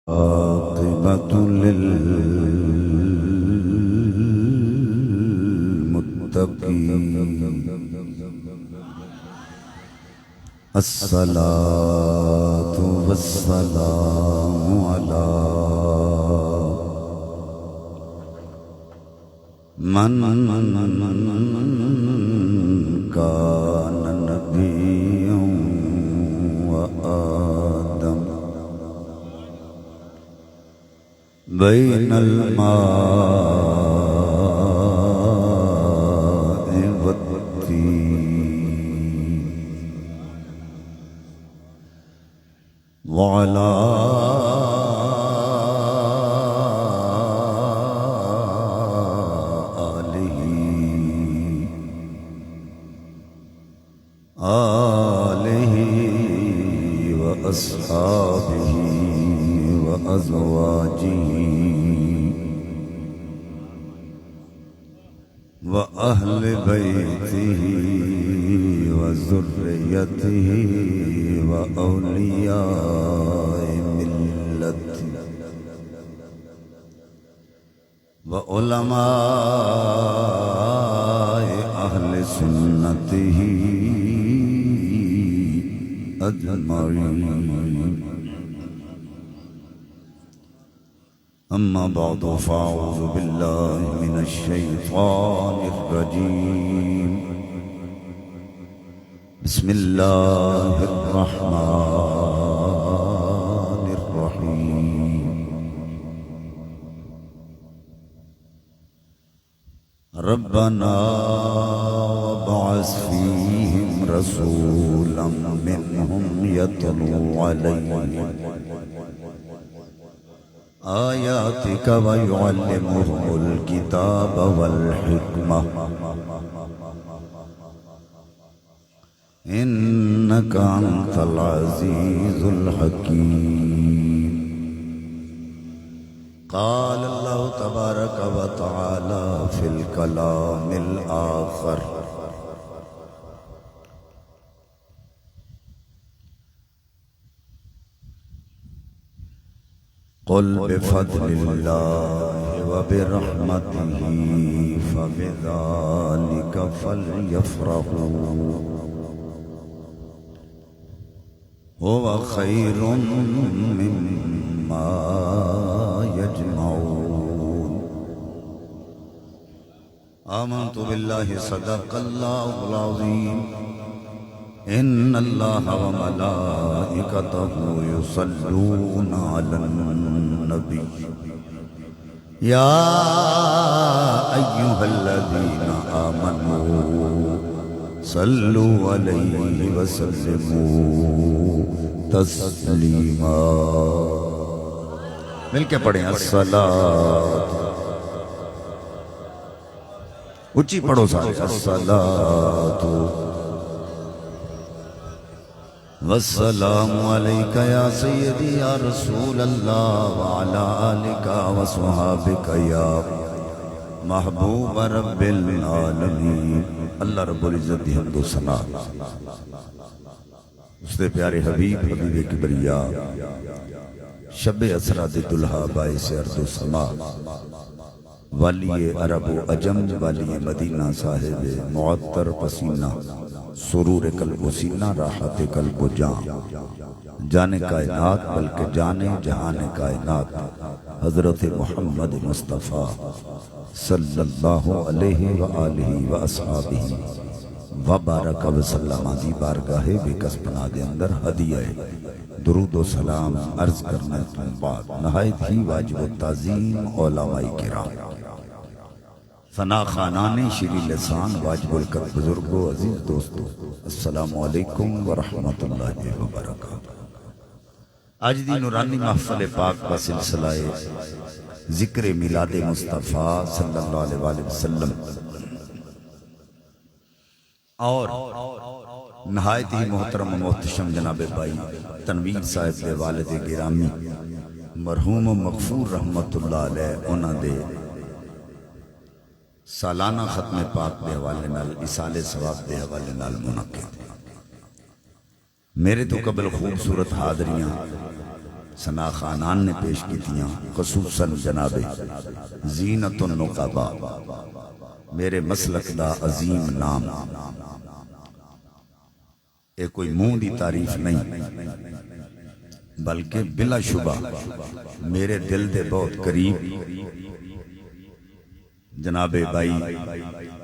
عاقبة للمتقين الصلاة والسلام على من كان نبيا وآدم بين الماء والطين وعلى آله وأصحابه وأزواجه وأهل بيته وذريته وأولياء ملته وعلماء أهل سنته أجمعين. أما بعد فأعوذ بالله من الشيطان الرجيم. بسم الله الرحمن الرحيم. ربنا وابعث فيهم رسولا منهم يتلو عليهم آياتك ويعلمهم الكتاب والحكمة إنك أنت العزيز الحكيم. قال الله تبارك وتعالى في الكلام الآخر: قل بفضل الله وبرحمته فبذلك فليفرحوا هو خير مما يجمعون. آمنت بالله صدق الله العظيم. إن الله وملائكته يصلون على النبي يا أيها الذين آمنوا صلوا عليه وسلموا تسلیما. مل کے پڑھیں الصلاۃ. اچھی پڑھو سارے. الصلاۃ والسلام علیکہ یا سیدی یا رسول اللہ وعلا آلکہ وصحابکہ یا محبوب رب العالمین. اللہ رب العزت دی حمد و ثنا اس دے پیارے حبیب حبیب کبریا شب اسرا دے دلہا باعث ارض و سما والی عرب و عجم والی مدینہ صاحب معطر پسینہ سرور قلب و سینہ راحت قلب و جان جانے کائنات بلکہ جانے جہان کائنات حضرت محمد مصطفیٰ صلی اللہ علیہ وآلہ وآصحابہ وبارک وسلم دی بارگاہ بے کسبنا دے اندر ہدیہ درود و سلام عرض کرنے کے بعد نہایت ہی واجب و تعظیم علماء کرام ثنا خانان شیری لسان واجب القدر بزرگو عزیز دوستو السلام علیکم ورحمت اللہ وبرکاتہ. آج دی نورانی محفل پاک کا سلسلہ ذکر میلاد مصطفیٰ صلی اللہ علیہ وآلہ وسلم اور نہایت ہی محترم و محتشم جناب بھائی تنویر صاحب دے والد گرامی مرحوم و مغفور رحمت اللہ علیہ انہاں دے سالانہ ختم پاک دے حوالے نال اصال ثواب دے حوالے نال منعقد. میرے تو قبل خوبصورت حاضریاں ثنا خانان نے پیش کی تھیاں، خصوصاً جناب زینت النقبا، میرے مسلک دا عظیم نام۔ یہ کوئی منہ دی تعریف نہیں بلکہ بلا شبہ میرے دل دے بہت قریب جناب بھائی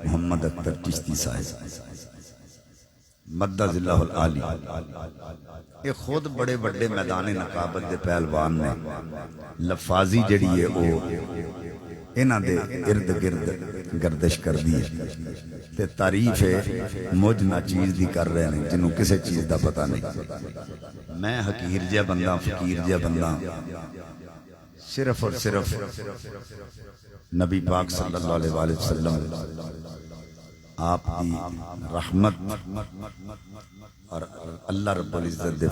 محمد اختر چشتی صاحب مدد اللہ العالی، یہ خود بڑے بڑے میدان نقابت دے پہلوان نے، لفاظی جڑی ہے وہ انہاں دے ارد گرد گردش کر دی ہے تے تعریف ہے مجھ نہ چیز دی کر رہے ہیں جنہوں کسے چیز دا پتہ نہیں۔ میں حقیر جا بندہ، فقیر جا بندہ، صرف اور صرف نبی پاک صلی اللہ علیہ وآلہ وسلم آپ دی رحمت اور اللہ رب العزت دے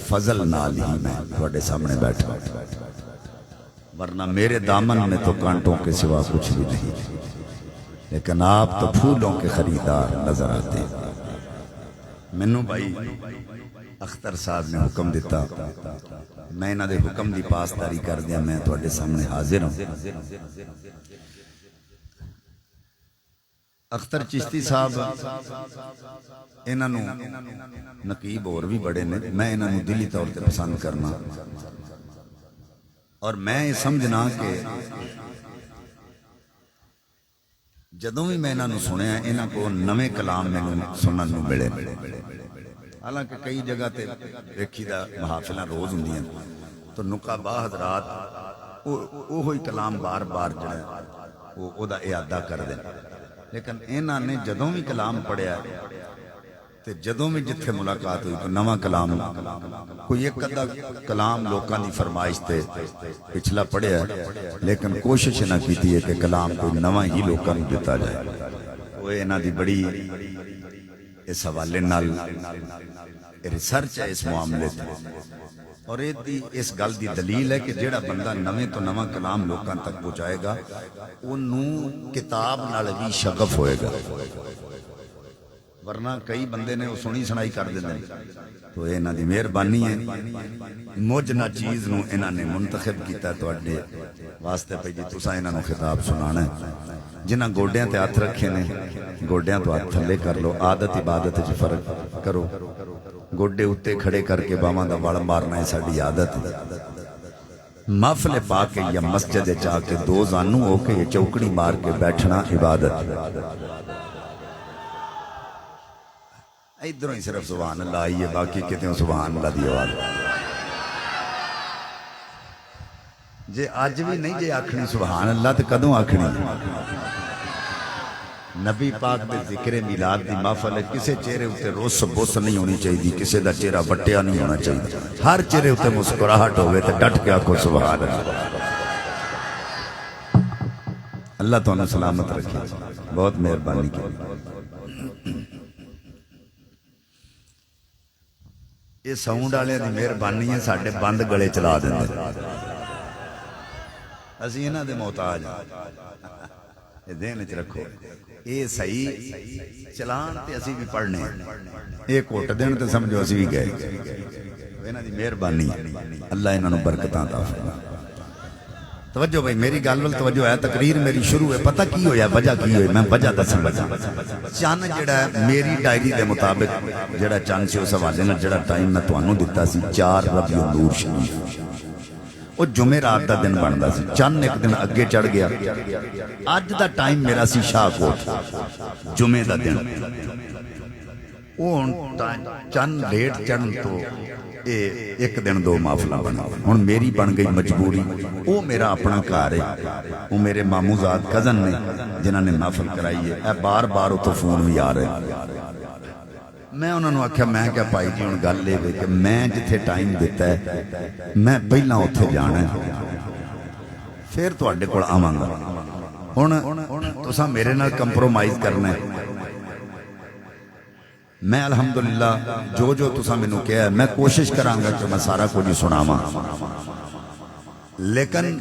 فضل نال ہی میں تھوڑے سامنے بیٹھا، ورنہ میرے دامن میں تو کانٹوں کے سوا کچھ بھی نہیں، لیکن آپ تو پھولوں کے خریدار نظر آتے۔ منو بھائی اختر صاحب نے حکم دیتا، میں انہاں دے حکم دی پاسداری کر دیا، میں تھوڑے سامنے حاضر ہوں۔ اختر چشتی صاحب انہاں نو نقیب اور بھی بڑے نے، میں انہاں نو دلی طور تے پسند کرنا، اور میں یہ سمجھنا کہ جدوں بھی میں انہاں نو سنیا انہاں کو نویں کلام میں سنن نو ملے، حالانکہ کئی جگہ تے دیکھی دا محافلہ روز ہوندیاں تو نقابہ حضرات وہی کلام بار بار جڑا وہ دا اعادہ کر دیں، لیکن انہاں نے جدوں بھی کلام پڑھیا تے جدوں بھی جتھے ملاقات ہوئی تو نواں کلام، کوئی ایک ادھا کلام لوکاں دی فرمائش تے پچھلا پڑھیا لیکن کوشش نہ کیتی ہے کہ کلام کوئی نواں ہی لوکاں نوں دتا جائے۔ وہ انہاں دی بڑی اس حوالے نال ریسرچ ہے اس معاملے تے، اور اس گل دی دلیل ہے کہ جیڑا بندہ نویں تو نواں کلام لوکاں تک پہنچائے گا انہوں کتاب نال بھی شغف ہوئے گا، ورنہ کئی بندے نے وہ سنی سنائی کر دیں۔ تو یہ انہاں دی مہربانی ہے، مجھ نہ چیز نو انہاں نے منتخب کیتا ہے تواڈے واسطے پہ جی تساں انہاں نو خطاب سنانا ہے۔ جنہاں گوڈیاں تے ہاتھ رکھے نے گوڈیاں تو ہاتھ تھلے کر لو، عادت عبادت وچ فرق کرو، گوڈے اتے کھڑے کر کے باواں دا وڑ مارنا ہے ساڈی عادت۔ محفل پا کے یا مسجد جا کے دو زانو ہو کے یہ چوکڑی مار کے بیٹھنا عبادت۔ ادھروں ہی صرف سبحان اللہ آئی ہے، باقی کہتے ہیں سبحان اللہ دی آواز۔ جے آج بھی نہیں جے آکھنی سبحان اللہ تے کدوں آکھنی؟ نبی پاک دے ذکر میلاد دی محفل ہے، کسے چہرے اتے روس بوس نہیں ہونی چاہیے، کسے دا چہرہ بٹیا نہیں ہونا چاہیے، ہر چہرے اتے مسکراہٹ ہوئے تے ڈٹ کے آکھو سبحان اللہ۔ اللہ تو انہیں سلامت رکھے، بہت مہربانی کی۔ یہ ساؤنڈ والے دی مہربانی ہے، ساڈے بند گلے چلا دیں، اسی انہاں دے محتاج ہیں، یہ دین وچ رکھو۔ یہ صحیح چلان تے اسی بھی پڑھنے، یہ کوٹ دین تے سمجھو اسی بھی گئے۔ انہاں دی مہربانی، اللہ انہاں نوں برکتاں عطا فرمائے۔ توجہ بھائی میری گل ول توجہ ہے، تقریر میری شروع ہے، پتہ کی ہویا وجہ کی ہوئی میں وجہ دسن لگا۔ چند جڑا ہے میری ڈائری دے مطابق جڑا چند سے اس حوالے نال جڑا ٹائم میں تانوں دتا سی 4 ربیع الاول شریف، وہ جمعے رات دا دن بندا سی، چند ایک دن اگے چڑھ گیا۔ اج دا ٹائم میرا سی شاہ کوٹ جمعے دا دن، وہ چند لیٹ چڑھن تو ایک دن 2 محفلہ بنا، ہن میری بن گئی مجبوری۔ وہ میرا اپنا گھر ہے، وہ میرے ماموزاد کزن نے جنہاں نے محفل کرائی ہے، بار بار اتو فون بھی آ رہے۔ میں انہوں نے آکھیا میں کیا پائی جی ہن گل یہ کہ میں جتھے ٹائم دیتا ہے میں پہلا اتھے جانا ہے، پھر تواڈے کول آواں گا۔ ہن تساں میرے نال کمپرومائز کرنا ہے۔ میں الحمدللہ جو تساں مینوں کہا ہے میں کوشش کراں گا کہ میں سارا کچھ سناواں، لیکن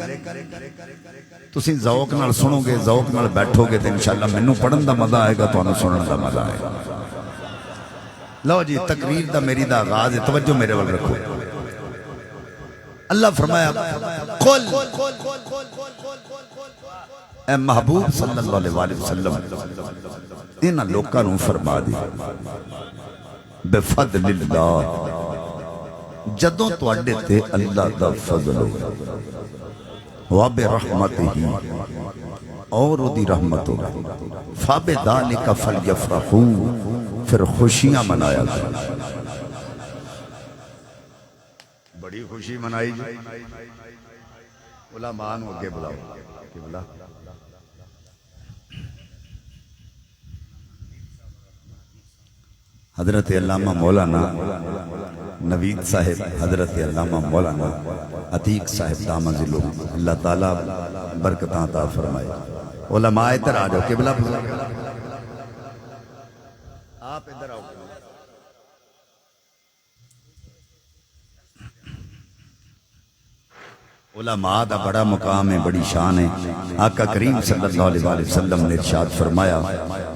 تسی ذوق نال سنو گے، ذوق نال بیٹھو گے تو انشاءاللہ مینوں پڑھن دا مزہ آئے گا، تانوں سنن دا مزہ آئے گا۔ لو جی تقریر دا میری دا آغاز ہے، توجہ میرے ول رکھو۔ اللہ فرمایا قل اے محبوب صلی اللہ علیہ وسلم انہاں لوکاں نوں فرما دی بفضل اللہ جدوں تواڈے تے اللہ دا فضل ہو وبرحمتہ اور دی رحمت ہو فبذالک فلیفرحوا پھر خوشیاں منایا کرو بڑی خوشی منائی جی علماء نو اگے بلاؤ کہ بلا حضرت علامہ مولانا نوید صاحب حضرت علامہ مولانا عتیق صاحب دامن ذلو اللہ تعالیٰ برکتاں عطا فرمائے علماء ادھر آ جاؤ قبلہ آپ ادھر آؤ علماء دا بڑا مقام ہے بڑی شان ہے آقا کریم صلی اللہ علیہ وسلم نے ارشاد فرمایا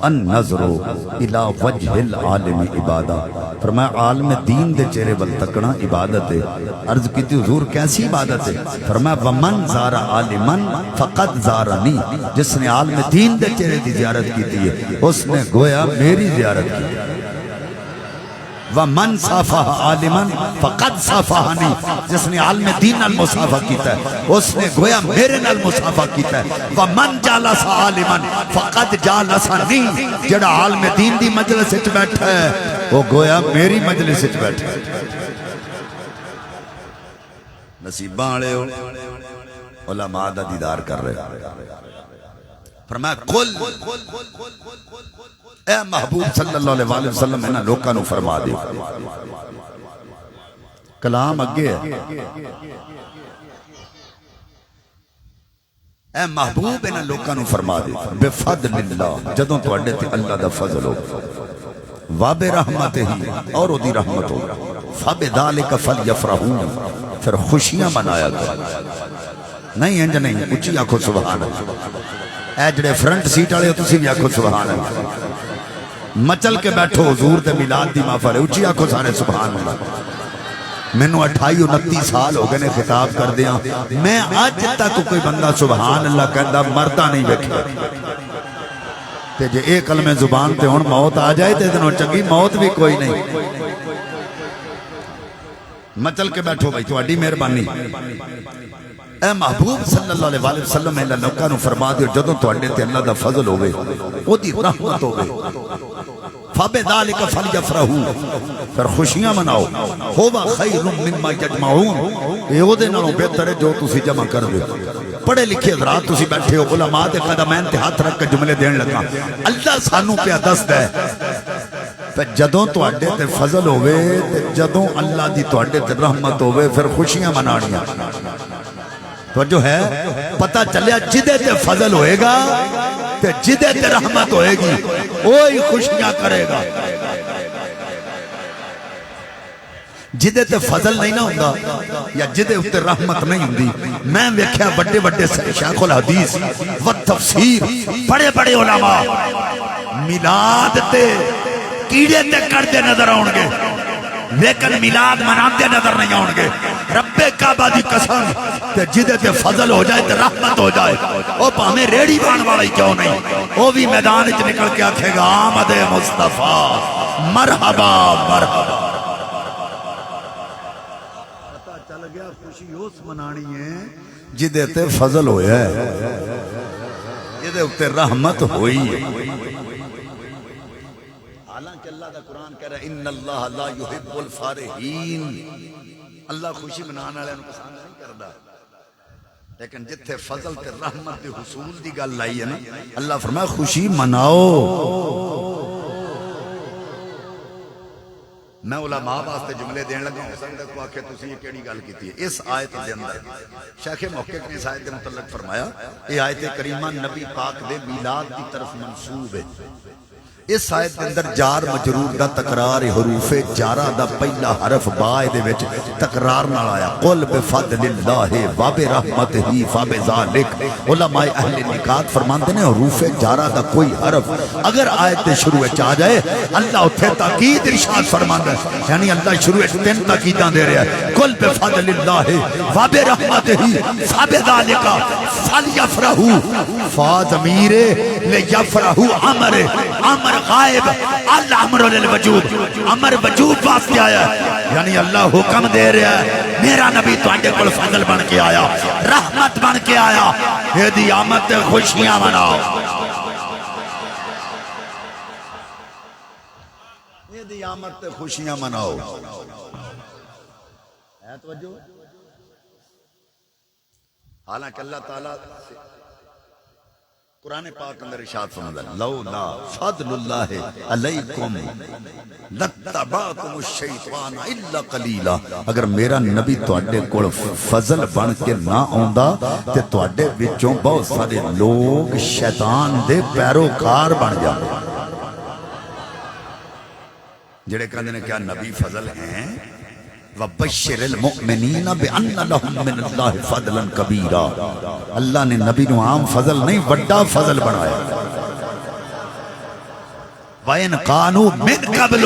النظر الى وجہ العالم عبادہ فرمایا عالم دین دے چہرے بل تکنا عبادت ہے عرض کیتی حضور کیسی عبادت ہے فرمایا ومن زار عالما فقد زارنی جس نے عالم دین دے چہرے دی زیارت کیتی ہے اس نے گویا میری زیارت کی وَمَنْ صَافَحَ عَالِمًا فَقَدْ صَافَحَنِي جس نے عالم دین نال مصافحہ کیتا ہے اس نے گویا میرے نال مصافحہ کیتا ہے وَمَنْ جَالَسَ عَالِمًا فَقَدْ جَالَسَنِي جڑا عالم دین دی مجلس وچ بیٹھا ہے وہ گویا میری مجلس وچ بیٹھا ہے نصیباں والے ہو علماء دا دیدار کر رہے فرمایا قل اے محبوب صلی اللہ علیہ وسلم انہاں لوکاں نوں فرما دے کلام اگے ہے اے محبوب انہاں لوکاں نوں فرما دے بفضل اللہ جدوں تواڈے تے اللہ دا فضل ہو وبرحمتہ اور دی رحمت ہو فبذالک فلیفرحوا پھر خوشیاں منایا کرو نہیں انج نہیں اونچی آکھو سبحان اللہ اے جڑے فرنٹ سیٹ والے تسی بھی آکھو سبحان اللہ مچل کے بیٹھو حضور دے میلاد دی محفل ہے اونچی آکھو سارے سبحان اللہ مینوں 28-29 سال ہو گئے نے خطاب کر دیاں میں اج تک کوئی بندہ سبحان اللہ کہندا مردا نہیں ویکھیا تے جے اے کلمے زبان تے ہن موت آ جائے تے ادنوں چنگی موت بھی کوئی نہیں مچل کے بیٹھو بھائی تہاڈی مہربانی اے محبوب صلی اللہ علیہ وسلم اللہ لوکاں نوں فرما دیو جدوں تواڈے تے اللہ دا فضل ہوے او دی رحمت ہوے فبذالک فلیفرحوا پھر خوشیاں مناؤ ہوا خیر مما یجمعون اے او دے نالوں بہتر ہے جو تسی جمع کر دیو پڑھے لکھے حضرات تسی بیٹھے ہو علماء دے قدمین تے ہاتھ رکھ کے جملے دین لگا اللہ سانوں پیا دسدا ہے تے جدوں تواڈے تے فضل ہوے تے جدوں اللہ دی تواڈے تے رحمت ہوے پھر خوشیاں منانیاں تو جو ہے پتہ چلیا جدے تے فضل ہوئے گا تے جدے تے رحمت ہوئے گی وہی خوشیاں کرے گا جدے تے فضل نہیں نہ ہوندا یا جدے اتے رحمت نہیں ہوندی میں ویکھیا بڑے بڑے شیخ الحدیث و تفسیر بڑے بڑے علماء میلاد تے کیڑے تے کردے نظر آؤں گے لیکن میلاد مناتے نظر نہیں آؤں گے رب کعبہ دی قسم تے جدے تے فضل ہو جائے تے رحمت ہو جائے او پاہمیں ریڑی بان والا ہی کیوں نہیں او بھی میدان وچ نکل کے آکھے گا آمد مصطفیٰ مرحبا مرحبا پتہ چل گیا خوشی اس منانی ہے جدے تے فضل ہویا ہے جدے تے رحمت ہوئی ہے حالانکہ اللہ دا قرآن کہہ رہا ہے ان اللہ لا یحب الفارحین اللہ خوشی منانے والے نوں پسند نہیں کردا لیکن جتھے فضل تے رحمت تے حصول دی گل لائی ہے نا اللہ فرمایا خوشی مناؤ میں علماء واسطے جملے دین لگا ہوں سکتا کو آکھے تسی یہ کیڑی گل کیتی ہے اس آیت دے اندر شیخ محقق نے اس آیت کے متعلق فرمایا یہ آیت کریمہ نبی پاک دے میلاد کی طرف منسوب ہے اس آیت کے اندر جار مجرور دا تکرار حروف جارہ دا پہلا حرف با دے وچ تکرار نال آیا قل بفضل اللہ و برحمتہ فبذالک علماء اہل نکات فرماندے نے حروف جارہ دا کوئی حرف اگر آیت دے شروع وچ آ جائے اللہ اتھے تاکید ارشاد فرماندا ہے یعنی اللہ شروع وچ تین تاکیداں دے رہا ہے قل بفضل اللہ و برحمتہ فبذالک فلیفرحوا فا ضمیر لیفرحوا امر غائب الامر للوجوب امر وجوب واسطے آیا ہے یعنی اللہ حکم دے رہا ہے میرا نبی تواڈے کول فضل بن کے آیا رحمت بن کے آیا یہ دی آمد خوشیاں مناؤ یہ دی آمد خوشیاں مناؤ ہے توجہ حالانکہ اللہ تعالیٰ قرآن پاک اندر ارشاد فرماتا ہے لولا فضل اللہ علیکم لتبعتم الشیطان الا قلیلا اگر میرا نبی تواڈے کول فضل بن کے نہ آندا تے تواڈے وچوں بہت سارے لوگ شیطان دے پیروکار بن جاندے جڑے کہندے نے کیا نبی فضل ہیں وَبَشِّرِ الْمُؤْمِنِينَ بِأَنَّ لَهُم مِّنَ اللَّهِ فَضْلًا كَبِيرًا اللہ نے نبی نو عام فضل نہیں بڑا فضل بنایا وَإِنْ قَانُوا مِنْ قَبْلُ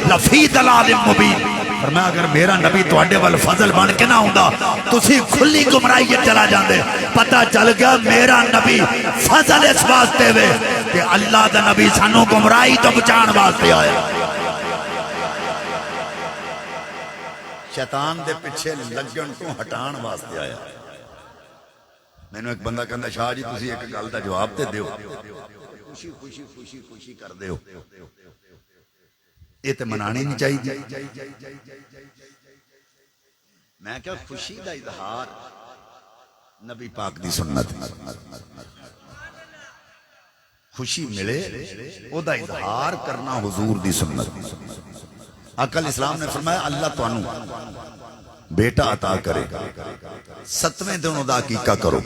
لَفِي ضَلَالٍ مُبِينٍ فرمایا اگر میرا نبی تواڈے ول فضل بن کے نہ ہوندا تسی کھلی گمراہی چلا جاندے پتہ چل گیا میرا نبی فضل اس واسطے وے کہ اللہ دا نبی سانو گمراہی تو بچان واسطے آیا شیطان دے پیچھے لگن تو ہٹان واسطے آیا میں نے ایک بندہ کہندا شاہ جی تسی ایک گل دا جواب تے دیو خوشی خوشی خوشی خوشی کر دیو یہ تے منانی نہیں چاہیے میں کہا خوشی دا اظہار نبی پاک دی سنت خوشی ملے او دا اظہار کرنا حضور دی سنت عقل اسلام نے فرمایا اللہ توانو بیٹا عطا کرے 7ویں دن دا عقیقہ کرو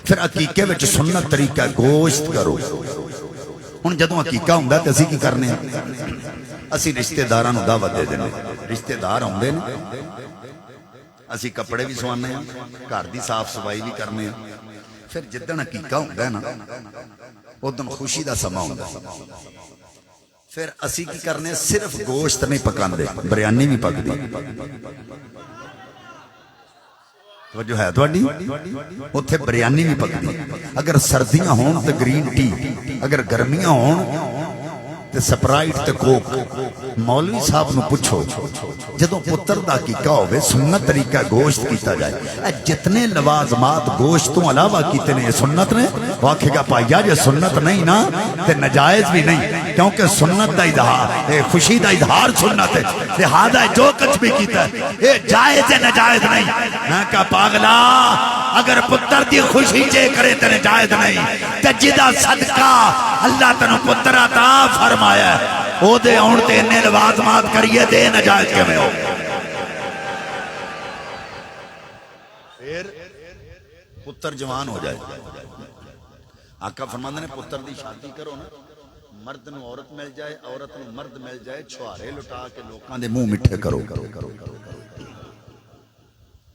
پھر عقیقے وچ سنت طریقہ گوشت کرو ہن جدوں عقیقہ ہوندا تے اسی کی کرنے اسی رشتہ داراں نوں دعوت دے دینے رشتہ دار ہوندے نے اسی کپڑے بھی سوانے ہیں گھر دی صاف صفائی بھی کرنے ہیں پھر جدن عقیقہ ہوندا ہے نا اودن خوشی دا سما ہوندا پھر اسی کی کرنے صرف گوشت نہیں پکاندے بریانی بھی پک دی توجہ ہے تواڈی اوتھے بریانی بھی پک دی اگر سردیاں ہون تے گرین ٹی اگر گرمیاں ہون تے سپرائٹ تے کوک مولوی صاحب نو پوچھو جدوں پتر دا عقیقہ ہوے سنت طریقہ گوشت کیتا جائے جتنے لوازمات گوشت تو علاوہ کیتے نے سنت نے واقعی گا پایا جے سنت نہیں نا تے نجائز بھی نہیں کیونکہ سنت دا اظہار خوشی دا اظہار سنت ہے لہذا جو کچھ بھی کیتا ہے یہ جائز ہے نجائز نہیں میں کہا پاگلا اگر پتر دی خوشی چے کرے تے نجائز نہیں تے جدا صدقہ اللہ تنو پتر عطا فرمایا ہے او دے اون تے انہیں لوازمات کریے دے نجائز کے میں ہو پھر پتر جوان ہو جائے آقا فرماندے نے پتر دی شادی کرو نا مرد نو عورت مل جائے عورت نو مرد مل جائے چھوارے لٹا کے لوکاں دے منہ مٹھے کرو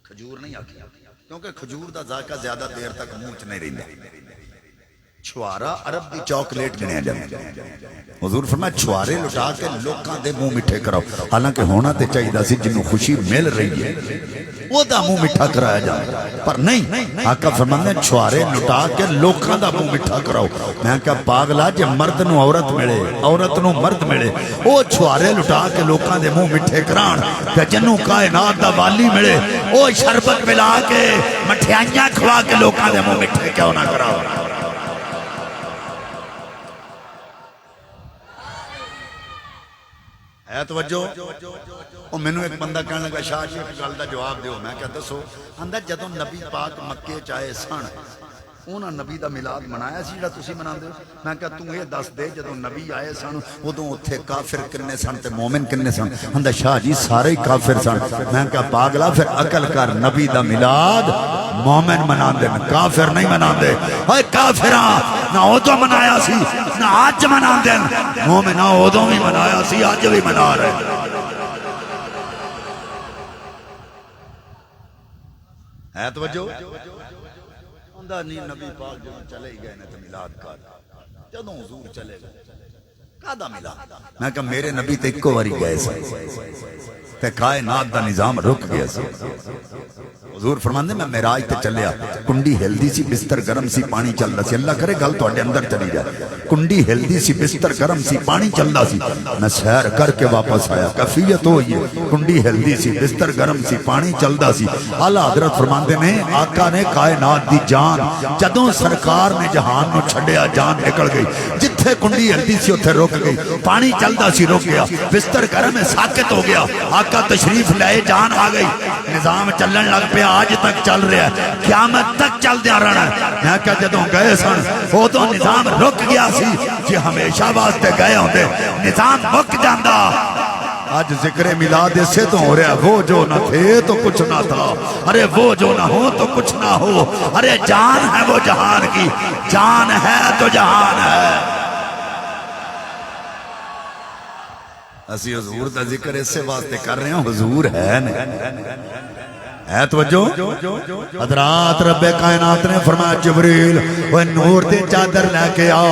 کھجور نہیں آکھی کیونکہ کھجور دا ذائقہ زیادہ دیر تک منہ چ نہیں رہندا چھوارا عرب دی چاکلیٹ گنیا جائے حضور فرمایا چھوارے لٹا کے لوکاں دے منہ مٹھے کراؤ حالانکہ ہونا تے چاہیے سی جنوں خوشی مل رہی ہے وہ دا منہ مٹھا کرایا جائے پر نہیں آقا فرماندے چھوارے لٹا کے لوکاں دا منہ مٹھا کراؤ میں کہا پاگلا جے مرد نو عورت ملے عورت نو مرد ملے او چھوارے لٹا کے لوکاں دے منہ مٹھے کران تے جنوں کائنات دا والی ملے او شربت ملا کے مٹھائیاں کھوا کے لوکاں دے منہ مٹھے کیوں نہ کراؤ ہے توجہ او مینوں ایک بندہ کہنے لگا شاہ جی ایک گل دا جواب دیو میں کہتا سو اندر جدوں نبی پاک مکے چ آئے سن انہاں نبی دا میلاد منایا سی جڑا تسی مناندے ہو میں کہا تو یہ دس دے جدوں نبی آئے سن اودوں اوتھے کافر کنے سن تے مومن کنے سن اندر شاہ جی سارے کافر سن میں کہا پاگلا پھر عقل کر نبی دا میلاد مومن منا دے کافر نہیں منا دے اے کافراں نہ ادو منایا سی نہ اج منا دے مومن ادو بھی منایا سی اج بھی منا رہے ہے توجہ اندر نہیں نبی پاک جو چلے گئے نے تو میلاد کر جدوں حضور چلے گئے کادا ملا میں کہ میرے نبی تے اکو واری گئے سی تے کائنات دا نظام رک گیا سی حضور فرماندے میں معراج تے چلیا کنڈی ہلدی سی بستر گرم سی پانی چلدا سی اللہ کرے گل تواڈے اندر چلی جائے کنڈی ہلدی سی بستر گرم سی پانی چلدا سی میں سیر کر کے واپس آیا کیفیت ہوئی ہے کنڈی ہلدی سی بستر گرم سی پانی چلدا سی اعلی حضرت فرماندے نے آقا نے کائنات دی جان جدوں سرکار نے جہان نو چھڈیا جان نکل گئی جتھے کنڈی ہلدی سی اوتھے رک گئی پانی چلدا سی رک گیا بستر گرم ہے ساکت ہو گیا آقا تشریف لائے جان آ گئی نظام چلن لگ پیا آج تک چل رہا ہے قیامت تک چل دیا رہنا ہے میں کہا جدوں گئے سن وہ تو نظام رک گیا سی جی ہمیشہ واسطے گئے ہوندے نظام رک جاندہ آج ذکر میلاد سے تو ہو رہا ہے وہ جو نہ تھے تو کچھ نہ تھا ارے وہ جو نہ ہو تو کچھ نہ ہو ارے جان ہے وہ جہان کی جان ہے تو جہان ہے اسی حضور دا ذکر اس سے واسطے کر رہے ہیں حضور ہے ہے توجہ حضرات رب کائنات نے فرمایا جبریل وہ نور دی چادر لے کے آ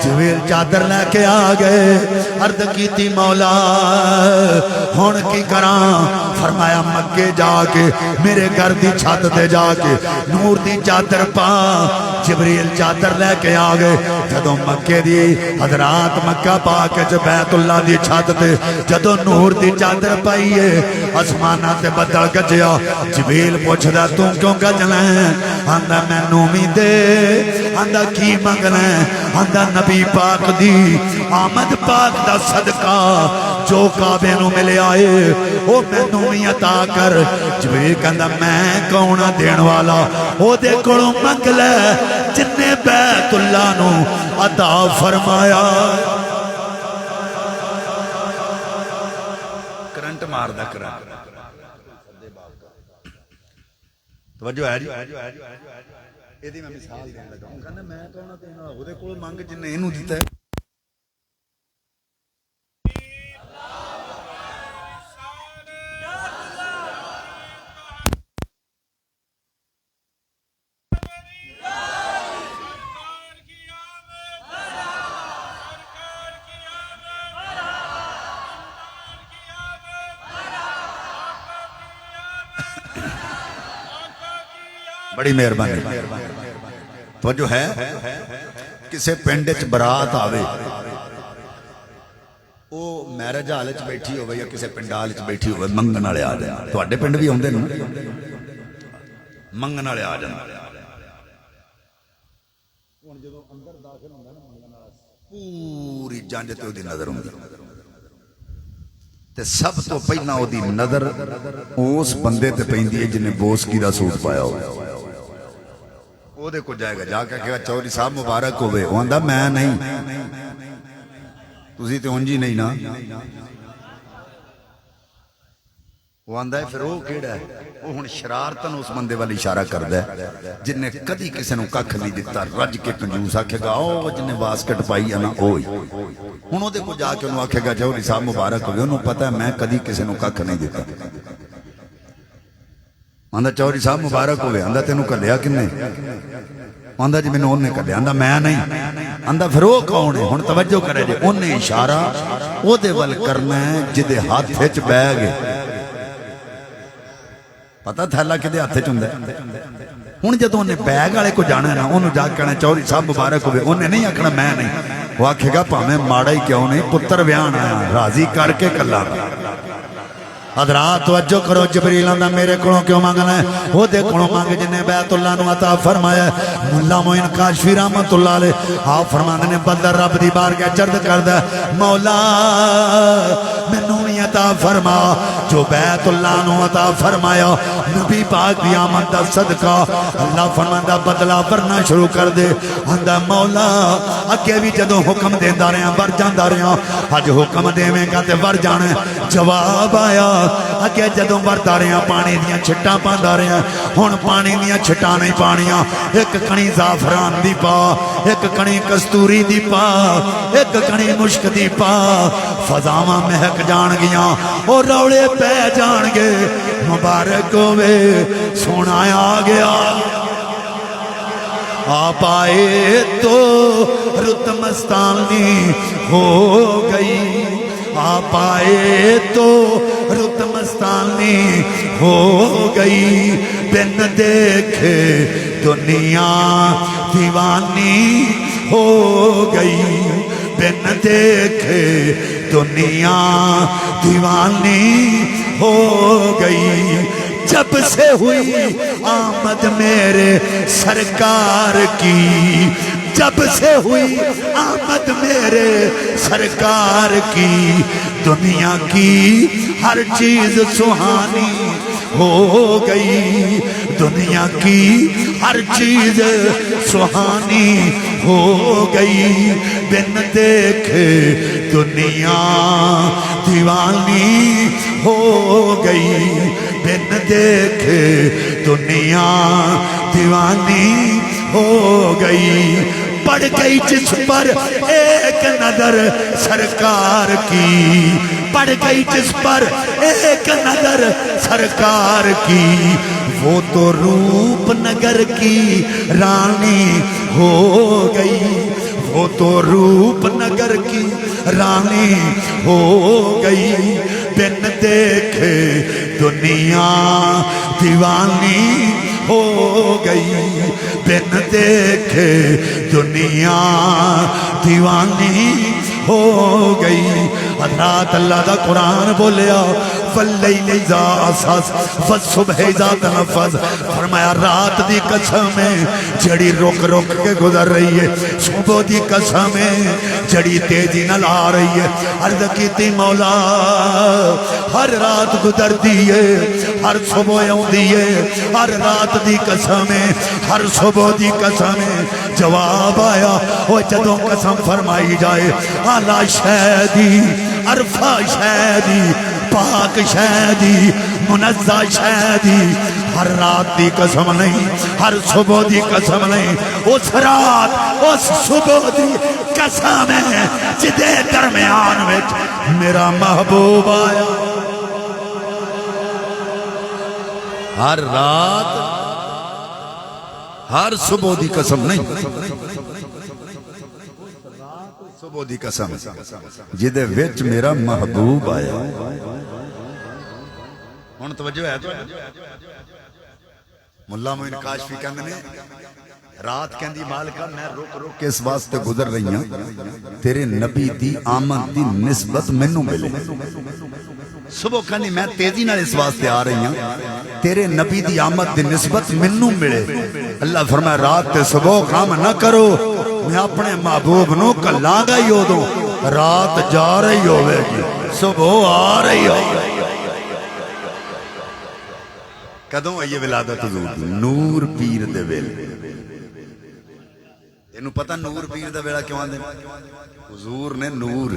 جبریل چادر لے کے آ گئے عرض کی تھی مولا ہون کی کراں فرمایا مکے جا کے میرے گھر دی چھت دے جا کے نور دی چادر پا جبریل چادر لے کے آ گئے جدوں مکے دی حضرات مکہ پاک چ بیت اللہ دی چھت تے جدوں نور دی چادر پائیے آسماناں تے بدل گجیا جبریل پوچھدا تو کیوں گجنا ہے آندا مینوں وی دے آندا کی منگنا ہے آندا نبی پاک دی آمد پاک دا صدقہ جو کعبے نو ملے آئے او مینوں وی عطا کر جبریل کہندا میں کون دین والا او دے کولوں منگ لے جن نے بیت اللہ نو عطا فرمایا کرنٹ مار دا کرنٹ توجہ ہے جی ایدی میں مثال دین لگا ہوں کہنا میں کہنا دینا ہو دے کول مانگ جن نے انہوں دیتا ہے بڑی مہربانی تو جو ہے کسے پنڈچ برات آوے وہ میرج حال چ بیٹھی ہوئے یا کسے پنڈال چ بیٹھی ہوئے منگن والے آ جائیں تو اڈے پنڈ بھی ہوندے نا منگن والے آ جائیں پوری جنج تے دی نظر ہوندی تے سب تو پہلا او دی نظر اس بندے تے پیندی ہے جن نے بوسکی دا سوٹ پایا ہوا وہ دے کو جائے گا جا کے کہا چوری صاحب مبارک ہوئے وہ آندہ میں نہیں تُسی تے انجی نہیں نا وہ آندہ ہے پھر وہ کیڑا ہے وہ ہن شرارتن اس بندے والی اشارہ کر دے جن نے کدی کسی نو ککھ نہیں دیتا رج کے کنجوس آکھے گا او جن نے واسکٹ پائی ہے نا اوئی ہن وہ دے کو جا کے انہوں آکھے گا چوری صاحب مبارک ہوئے انہوں پتہ ہے میں کدی کسی نو ککھ نہیں دیتا آندہ چوری صاحب مبارک ہوئے آندہ تینوں کر لیا کنے آندہ جی میں نے انہیں کر لیا آندہ میں نہیں آندہ پھر وہ کون ہے ہن توجہ کرے جی انہیں اشارہ وہ دے ول کرنا ہے جدے ہاتھ ہچ بیگ پتہ تھا اللہ کدے ہاتھ ہچ ہوندا ہے ہن جدوں انہیں بیگ والے کو جانا ہے نا انہوں جا کے کہنا چوری صاحب مبارک ہوئے انہیں نہیں آکھنا میں نہیں وہ آکھے گا پاویں ماڑا ہی کیوں نہیں پتر بیان آیا راضی کر کے کلا حضرات توجہ کرو جبریل آندہ میرے کولوں کیوں مانگنا ہے وہ دے کولوں مانگ جن نے بیت اللہ نو عطا فرمایا ہے مولا معین کاشفی رحمت اللہ علیہ آپ فرماندے نے بدر رب دی بارگاہ چرد کردا مولا مینوں عطا فرما جو بیت اللہ نو عطا فرمایا نبی پاک دی آمد دا صدقہ اللہ فرماندا بدلہ ورنا شروع کر دے آندا مولا اگے بھی جدوں حکم دیندا رہیا ور جاندا رہیا اج حکم دیویں گا تے ور جانا جواب آیا اگے جدوں وردا رہیا پانی دیاں چھٹاں پاندا رہیا ہن پانی دیاں چھٹاں نہیں پانیاں ایک کڑی زعفران دی پا ایک کڑی کستوری دی پا ایک کڑی مشک دی پا فضاواں مہک جان گیاں اور روڑے پہ جان گے مبارک ہوئے سونا آ گیا آپ آئے تو رت مستانی ہو گئی آپ آئے تو رت مستانی ہو گئی بن دیکھے دنیا دیوانی ہو گئی بن دیکھے دنیا دیوانی ہو گئی جب سے ہوئی آمد میرے سرکار کی جب سے ہوئی آمد میرے سرکار کی دنیا کی ہر چیز سہانی ہو گئی دنیا کی ہر چیز سہانی ہو گئی بن دیکھے دنیا دیوانی ہو گئی بن دیکھے دنیا دیوانی ہو گئی پڑ گئی جس پر ایک نظر سرکار کی پڑ گئی جس پر ایک نظر سرکار کی وہ تو روپ نگر کی رانی ہو گئی وہ تو روپ نگر کی رانی ہو گئی بن دیکھے دنیا دیوانی ہو گئی بن دیکھے دنیا دیوانی ہو گئی رات اللہ دا قرآن بولیا واللیل اذا عسعس والصبح اذا تنفس فرمایا رات دی قسم ہے جڑی رک رک کے گزر رہی ہے صبح دی قسم ہے جڑی تیزی نال آ رہی ہے عرض کیتی مولا ہر رات گزر دیئے ہر صبح ہوندیے ہر رات دی قسم ہے ہر صبح دی قسم ہے جواب آیا وہ جدوں قسم فرمائی جائے اعلیٰ شہدی عرفہ شہدی پاک شہدی منزہ شہدی ہر رات دی قسم نہیں ہر صبح دی قسم نہیں اس رات اس صبح دی قسم ہے جدے درمیان وچ میرا محبوب آیا ہر رات ہر صبح دی قسم نہیں صبح دی قسم جدے وچ میرا محبوب آیا ہن توجہ ہے تو ملا موین کاشفی کہندے نے رات کہندی مالکہ میں رک رک کے اس واسطے گزر رہی ہوں تیرے نبی دی آمد دی نسبت مینوں ملے صبح کہندی میں تیزی نال اس واسطے آ رہی ہوں تیرے نبی دی آمد دی نسبت مینوں ملے اللہ فرمایا رات تے صبح کام نہ کرو میں اپنے محبوب نو کلاں گا ہی ہو دوں رات جا رہی ہوئے گی صبح آ رہی ہوئے کدوں ہے یہ ولادت حضور دی نور پیر دے ویلے انہوں پتہ نور پیر دے ویلہ کیوں آن دے حضور نے نور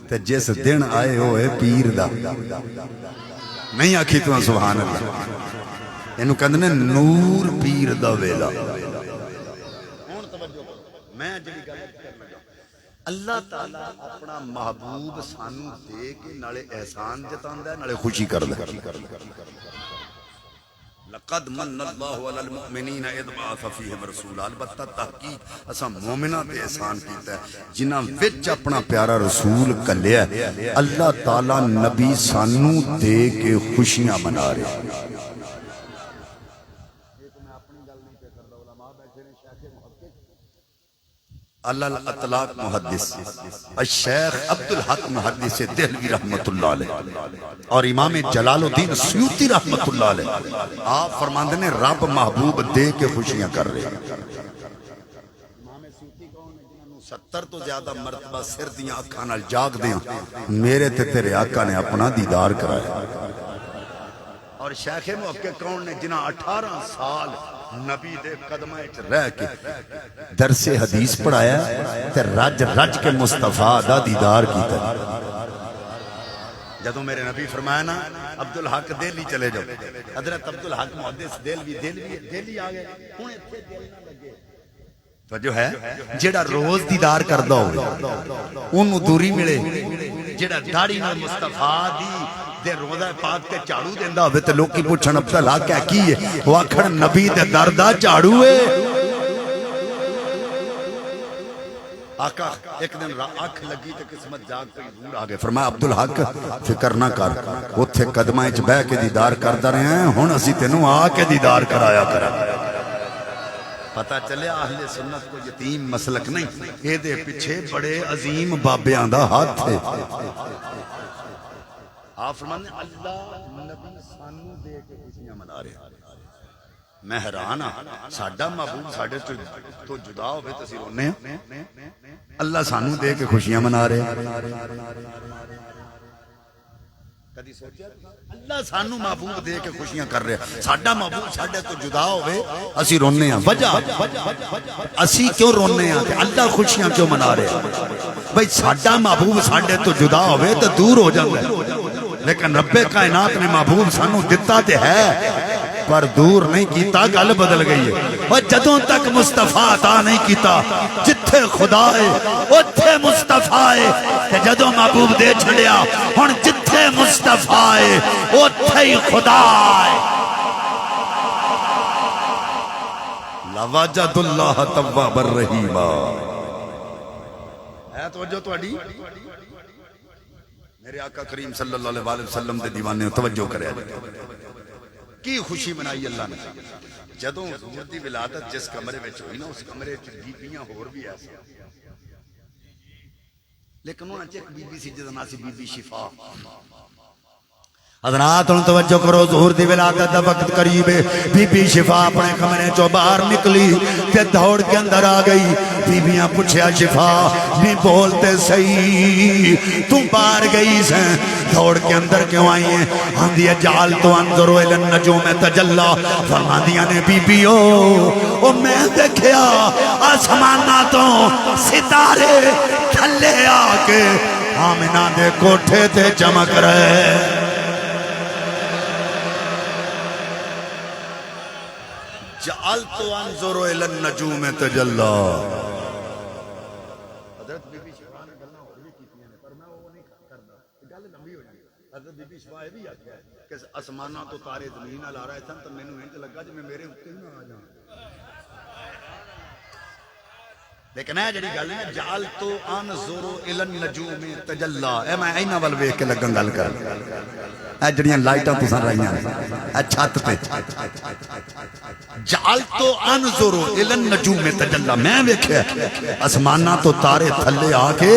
تے جس دن آئے ہوئے پیر دا نہیں آکھی تو سبحان اللہ انہوں کہندے نے نور پیر دا ویلہ اللہ تعالیٰ اپنا محبوب سانو دے کے نالے احسان جتاندہ ہے نالے خوشی کر دے لقد من اللہ علی المؤمنین اذ بعث فیہم رسولا البتہ تحقیق اسا مومنہ تے احسان کیتا ہے جنہاں وچ اپنا پیارا رسول کلیا ہے اللہ تعالیٰ نبی سانو دے کے خوشیاں منا رہے ہیں اللہ الاطلاق محدث الشیخ عبدالحق محدث دہلوی رحمت اللہ علیہ اور امام جلال الدین سیوطی رحمت اللہ علیہ آپ فرماندے نے رب محبوب دے کے خوشیاں کر رہے ہیں امام سیوطی کون ہے جنہوں 70 تو زیادہ مرتبہ سر دیاں اکھاں نال جاگ دیاں میرے تے تیرے آقا نے اپنا دیدار کرایا اور شیخ محقق کون نے جنہاں 18 سال نبی دے قدمہ رہ کے درس حدیث پڑھایا تے رج رج کے مصطفیٰ دا دیدار کیتا. جدوں میرے نبی فرمایا نا عبدالحق دہلی چلے جاؤ، حضرت عبدالحق محدث دہلی آ گئے. ہن ایتھے دل نہ لگے تو جو ہے جیڑا روز دیدار کردا ہوے اونوں دوری ملے، جیڑا داڑھی نال مصطفیٰ دی دے روزہ پاک تے جھاڑو دیندا ہوے تے لوکی پوچھن عبدالحق کی ہے، وہ آکھن نبی دے در دا جھاڑو ہے. آقا ایک دن اکھ لگی تے قسمت جاگ پئی، حضور آ گئے. فرمایا عبدالحق فکر نہ کر، اوتھے قدماں وچ بیٹھ کے دیدار کردا رہے ہیں، ہن اسی تینوں آ کے دیدار کرایا کراں. پتہ چلیا اہل سنت کو یتیم مسلک نہیں، اے دے پیچھے بڑے عظیم بابیاں دا ہاتھ ہے. آپ فرمانے اللہ نبی سانو دے کے خوشیاں منا رہے ہیں. میں حیران ہاں، ساڈا محبوب ساڈے تو جدا ہوئے تو اسی رونے ہیں، اللہ سانو دے کے خوشیاں منا رہے ہیں. کدی سوچیا اللہ سانو محبوب دے کے خوشیاں کر رہے ہیں، ساڈا محبوب ساڈے تو جدا ہوئے اسی رونے ہیں. وجہ اسی کیوں رونے ہیں کہ اللہ خوشیاں کیوں منا رہے ہیں؟ بھئی ساڈا محبوب ساڈے تو جدا ہوئے تو دور ہو جاتا ہے، لیکن رب کائنات نے محبوب سانو دتا تے ہے پر دور نہیں کیتا. گل بدل گئی ہے. اور جدوں تک مصطفیٰ عطا نہیں کیتا، جتھے خدا ہے اوتھے مصطفیٰ ہے، تے جدوں محبوب دے چھڑیا ہن جتھے مصطفیٰ ہے اوتھے ہی خدا ہے. لوجد اللہ تواب الرحیم ہے توجہ تہاڈی. میرے آقا کریم صلی اللہ علیہ وسلم دے دیوانے توجہ کرے کی خوشی منائی اللہ نے. جدوں حضور دی ولادت جس کمرے وچ ہوئی نا، اس کمرے وچ بیبییاں ہور بھی ایسا، لیکن انہاں چ ایک بی بی سی جدا نام سی بی بی شفا. حضرات ہن توجہ کرو، ظہور دی ولادت دا وقت قریب ہے. بی بی شفا اپنے کمرے چوں باہر نکلی تے دوڑ کے اندر آ گئی. بیبیاں پوچھیا شفا نہیں بولتے صحیح، تو باہر گئی سے دوڑ کے اندر کیوں آئی ہیں؟ آندھی جال تو انظروا الی النجوم تجلی. فرماندیاں نے بی بی او میں دیکھیا آسماناں تو ستارے تھلے آ کے آمنہ دے کوٹھے تے چمک رہے. جعلت انظر الی النجوم تجلی. حضرت بی بی شفا نے گلاں ہور بھی کیتیاں نے پر میں وہ نہیں کردا، گل لمبی ہو جائے. حضرت بی بی شفا بھی آکھیا کہ آسماناں تو تارے زمین نال آ رہے سن تے مینوں انج لگا جویں میرے اوتے ہی نہ آ جان. لیکن اے جڑی گل ہے جعلت انظر الی النجوم تجلی، اے میں اینا ول ویکھ کے لگاں گل کر. اے جڑیاں لائٹاں تساں رائیاں اے چھت تے جعلت انظر الی النجوم تجلی، میں ویکھیا آسماناں تو تارے تھلے آ کے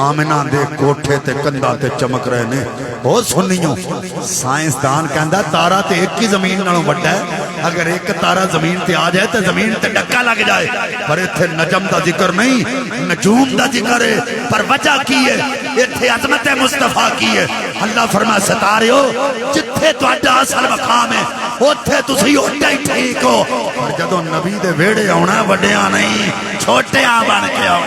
آمنہ دے کوٹھے تے کندھاں تے چمک رہے نے. او سنیو سائنسدان کہندا تارا تے ایک ہی زمین نالوں وڈا ہے، اگر ایک تارا زمین تے آ جائے تے زمین تے ڈکا لگ جائے. پر ایتھے نجم دا ذکر نہیں، نجوم دا ذکر ہے. پر وجہ کی ہے؟ ایتھے عظمت مصطفیٰ کی ہے. اللہ فرما ستاریو جتھے تہاڈا اصل مقام ہے اوتھے تسی اوڈا ہی ٹھیک ہو. پر جدوں نبی دے ویڑے آਉਣਾ وڈیاں نہیں چھوٹیاں بن کے آؤ.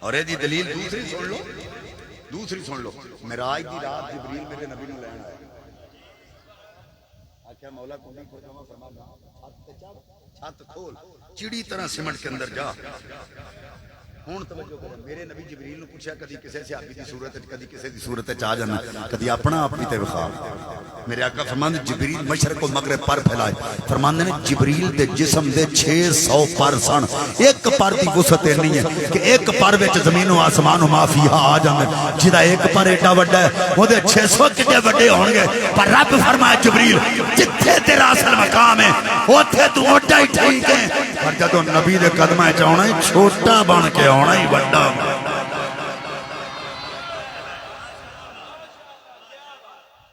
اور یہ دلیل دوسری سن لو. معراج دی رات جبریل میرے نبی نو لین آیا، آکھیا مولا کنڈی کھول جاواں؟ فرمایا چھت تے چڑھ، چھت کھول، چڑی طرح سمٹ کے اندر جا. ہوں توجہ کرو، میرے نبی جبریل نو پوچھا کدی کسی صحابی دی صورت کدی کسی دی صورت آ جانا، کدی اپنا آپ بھی تے وخا. میرے آقا فرماندے جبریل مشرق و مغرب پر پھیلائے. فرماندے نے جبریل دے جسم دے 600 پر سن، ایک پر دی وسعت نہیں ہے کہ ایک پر وچ زمین و آسمان و ما فیہا آ جاندے. جدا ایک پر ایڈا وڈا ہے او دے 600 کتے وڈے ہون گے. پر رب فرمایا جبریل جتھے تیرا اصل مقام ہے اوتھے تو اوڈا ہی ٹھیک ہے. پر جدوں نبی دے قدماں وچ آਉਣਾ ہی چھوٹا بن کے آਉਣਾ ہی وڈا.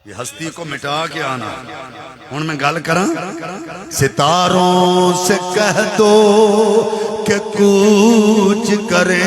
یہ ہستی کو مٹا کے آنا. ہن میں گل کراں، ستاروں سے کہہ دو کہ کوچ کریں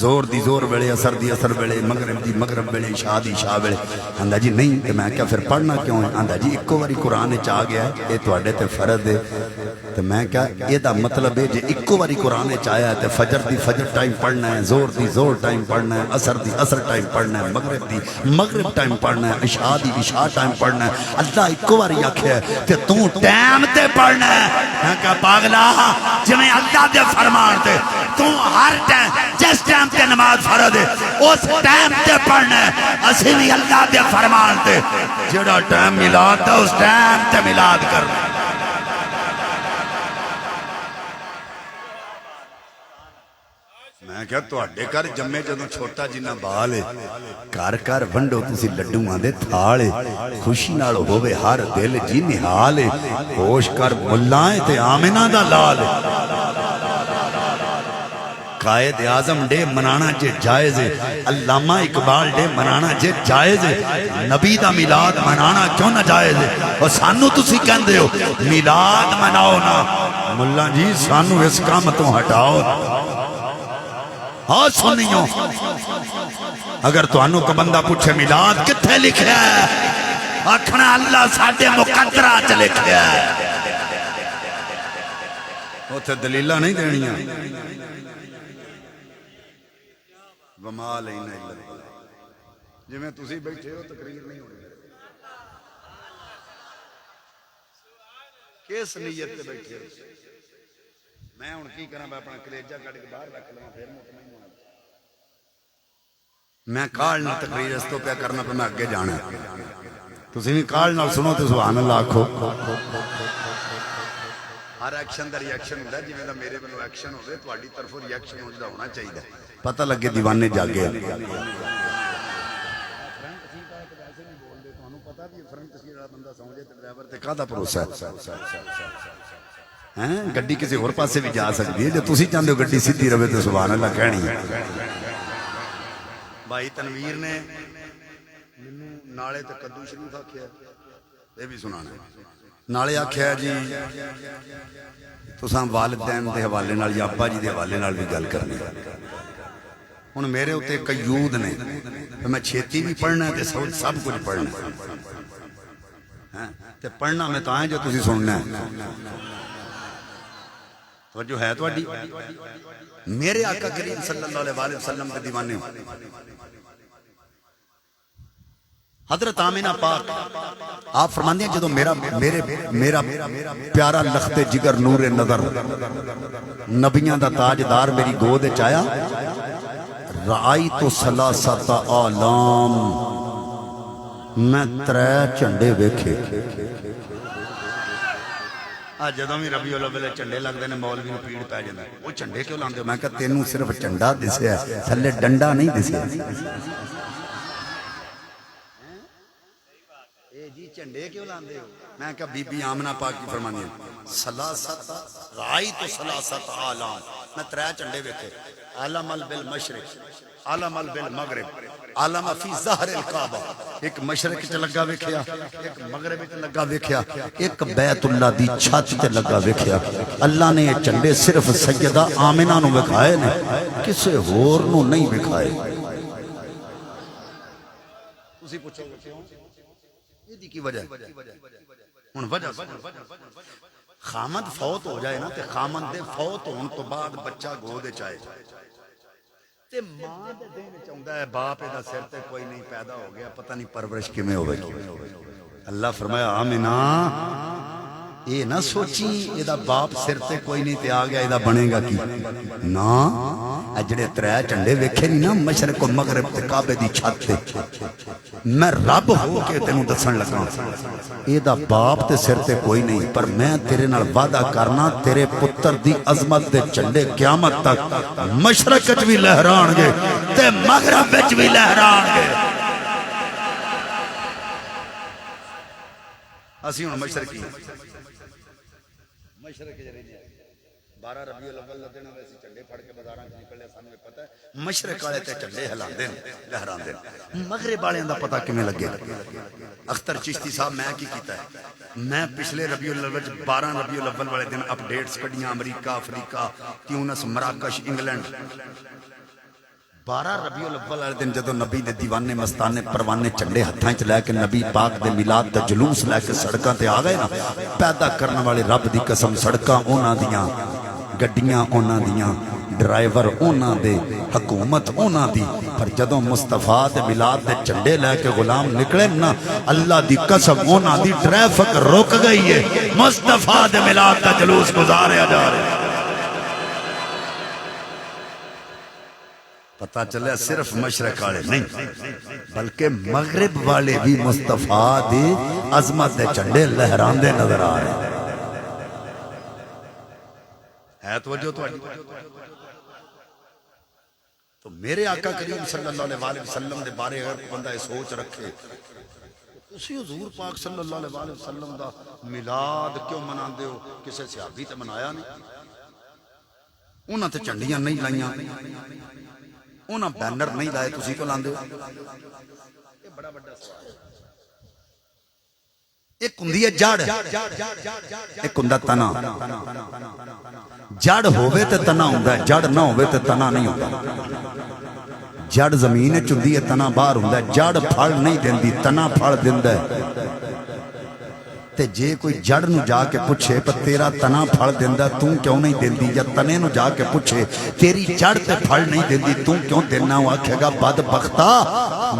زور دی زور ویلے، اثر دی اثر ویلے، مغرب دی مغرب ویلے، عشاء دی عشاء ویلے۔ آندا جی نہیں تے میں کہا پھر پڑھنا کیوں ہے؟ آندا جی اکو واری قرآن وچ آ گیا ہے اے تواڈے تے فرض ہے۔ تے میں کہا اے دا مطلب ہے جے اکو واری قرآن وچ آیا ہے تے فجر دی فجر ٹائم پڑھنا ہے، زور دی زور ٹائم پڑھنا ہے، اثر دی اثر ٹائم پڑھنا ہے، مغرب دی مغرب ٹائم پڑھنا ہے، عشاء دی عشاء ٹائم پڑھنا ہے۔ اللہ اکو واری آکھیا ہے تے تو ٹائم تے پڑھنا ہے۔ میں کہا پاگلا جویں اللہ دے فرمان تے تو ہر ٹائم جس ٹائم تے نماز فرض ہے اس ٹائم تے پڑھنا ہے۔ اسی بھی اللہ دے فرمان تے جڑا ٹائم میلاد دا اس ٹائم تے میلاد کرنا۔ میں کہا تواڈے گھر جمے جدوں چھوٹا جنہ بال ہے، گھر گھر ونڈو تسی لڈوآں دے تھال ہے، خوشی نال ہووے ہر دل جی نہال ہے، ہوش کر ملائیں تے آمنہ دا لال ہے۔ قائد اعظم ڈے منانا جے جائز ہے، علامہ اقبال ڈے منانا جے جائز ہے، نبی دا میلاد منانا کیوں نہ جائز ہے؟ اور سانو تسی کہندے ہو میلاد مناؤ نا، ملا جی سانو اس کام تو ہٹاؤ۔ ہاں سنیوں اگر تو انو کا بندہ پوچھے میلاد کتھے لکھیا ہے، آکھنا اللہ ساڈے مقدرہ چ لکھیا ہے، اوتھے دلیلہ نہیں دینیاں۔ وما لینا الا اللہ، جی میں تسی بیٹھے ہو تقریر نہیں ہونی، کس نیت تے بیٹھے ہو؟ میں ہن کی کراں، میں اپنا کلیجہ کڈ کے باہر رکھ لواں پھر مطمئن ہونا۔ میں کال نال تقریر اس تو پیا کرنا پہ میں اگے جانا ہے، تسی بھی کال نال سنو تے سبحان اللہ آکھو۔ ہر ایکشن دا ریئیکشن ہوندا ہے، جویں دا میرے ولوں ایکشن ہوے تہاڈی طرفوں ریئیکشن ہونا چاہیے، پتہ لگے دیوانے جاگے۔ گڈی کسی اور پاسے بھی جا سکتی ہے، جو تسی چاہتے ہو گڈی سیدھی رہے تو سبحان اللہ کہنی ہے۔ بھائی تنویر نے نالے تے کدو شریف آکھیا، یہ بھی سنانا۔ نالے آکھیا جی تساں والدین دے حوالے نال یا ابا جی دے حوالے نال بھی گل کرنی۔ ہن میرے اوتے قیود نے، میں چھیتی بھی پڑھنا ہے تے سب کچھ پڑھنا ہے، تے پڑھنا میں تاں ہے جو تسی سننا ہے۔ توجہ ہے تواڈی؟ میرے آقا کریم صلی اللہ علیہ وسلم کے دیوانے حضرت آمینہ پاک آپ فرماندے ہیں جدو میرا پیارا لخت جگر نور نظر نبیاں دا تاجدار میری گود چایا، رائی تو سلاسات آلام، میں ترے چنڈے ویکھے۔ آج جدوں بھی ربیع الاول چنڈے لگتے ہیں مولوی نوں پیڑ پی جاتا ہے، وہ چنڈے کیوں لاندے ہو؟ میں کہا تینوں صرف چنڈا دسیا ہے، تھلے ڈنڈا نہیں دسیا۔ اے جی چنڈے کیوں لاندے ہو؟ میں کہا بی بی آمنہ پاک کی فرمانی ہے سلاست رائیت سلاست آلام، میں ترے چنڈے ویکھے، عالم بالمشرق، عالم بالمغرب، عالم فی ظہر الکعبہ، ایک مشرق تے لگا ویکھیا، ایک مغرب تے لگا ویکھیا، ایک بیت اللہ دی چھت تے لگا ویکھیا۔ اللہ نے یہ چنڈے صرف سیدہ آمنہ نو وکھائے نے، کسے ہور نو نہیں وکھائے۔ تسی پوچھو یہ دی کی وجہ ہن وجہ خامد فوت ہو جائے نا تے خامد دے فوت ہون تو بعد بچہ گود چائے تے ماں دے دین چاہندا ہے باپ دا سر تے کوئی نہیں پیدا ہو گیا، پتہ نہیں پرورش کیویں ہوے۔ اللہ فرمایا آمنہ یہ نہ سوچی یہ دا باپ سر تے کوئی نہیں تے آ گیا یہ دا بنے گا کی نا، اجڑے ترے چنڈے ویکھے نہیں نا مشرق و مغرب تے کعبے دی چھت تے، میں رب ہو کے تینوں دسن لگا یہ دا باپ تے سر تے کوئی نہیں، پر میں تیرے نال وعدہ کرنا تیرے پتر دی عظمت دے چنڈے قیامت تک مشرق وچ بھی لہران گے تے مغرب وچ بھی لہران گے۔ اسی ہن مشرقی مشرق کے ذریعے 12 ربیع الاول دا دن ویسے چنڈے پھڑ کے بازاراں وچ نکلے، سانوں پتہ ہے مشرق والے تے چنڈے ہلاندے نے لہراندے نے، مغرب والےاں دا پتہ کیویں لگے؟ اختر چشتی صاحب میں کی کیتا ہے، میں پچھلے ربیع الاول وچ 12 ربیع الاول والے دن اپڈیٹس کڈیاں امریکہ، افریقہ، تیونس، مراکش، انگلینڈ، 12 ربیع الاول والے دن جدو نبی دے دیوانے مستانے پروانے چنڈے ہتھاں چ لے کے نبی پاک دے میلاد دا جلوس لے کے سڑکاں تے آ گئے نا، پیدا کرنے والے رب دی قسم سڑکاں انہاں دیاں، گڈیاں انہاں دیاں، ڈرائیور انہاں دے، حکومت انہاں دی، پر جدوں مصطفیٰ دے میلاد دے چنڈے لے کے غلام نکلے نا، اللہ دی قسم انہاں دی ٹریفک رک گئی ہے، مصطفیٰ دے میلاد دا جلوس گزاریا جا رہا ہے۔ پتہ چلے صرف مشرق والے نہیں بلکہ مغرب والے بھی مصطفیٰ دی عظمت دے چنڈے لہراندے نظر آ رہے ہیں۔ ہے توجہ تو میرے آقا کریم صلی اللہ علیہ وسلم دے بارے اگر بندہ سوچ رکھے اسی حضور پاک صلی اللہ علیہ وسلم دا میلاد کیوں مناندے ہو؟ کسے صحابی تے منایا نہیں، انہاں تے چنڈیاں نہیں لائیاں، انہاں بینر نہیں لائے، تسی کو لاندے ہو؟ یہ بڑا بڑا سوال ہے۔ ایک ہندی ہے جڑ، ایک ہندہ تنا۔ جڑ ہوئے تے تنا ہوندا ہے، جڑ نہ ہوئے تے تنا نہیں ہوندا۔ جڑ زمین چندی ہے، تنا باہر ہوندا ہے، جڑ پھڑ نہیں دیندی، تنا پھڑ دیندا ہے۔ تے جے کوئی جڑ نو جا کے پوچھے پر تیرا تنا پھڑ دیندا تو کیوں نہیں دیندی، یا تنے نو جا کے پوچھے تیری جڑ تے پھڑ نہیں دیندی تو کیوں دینا، وہ آکھے گا بدبختا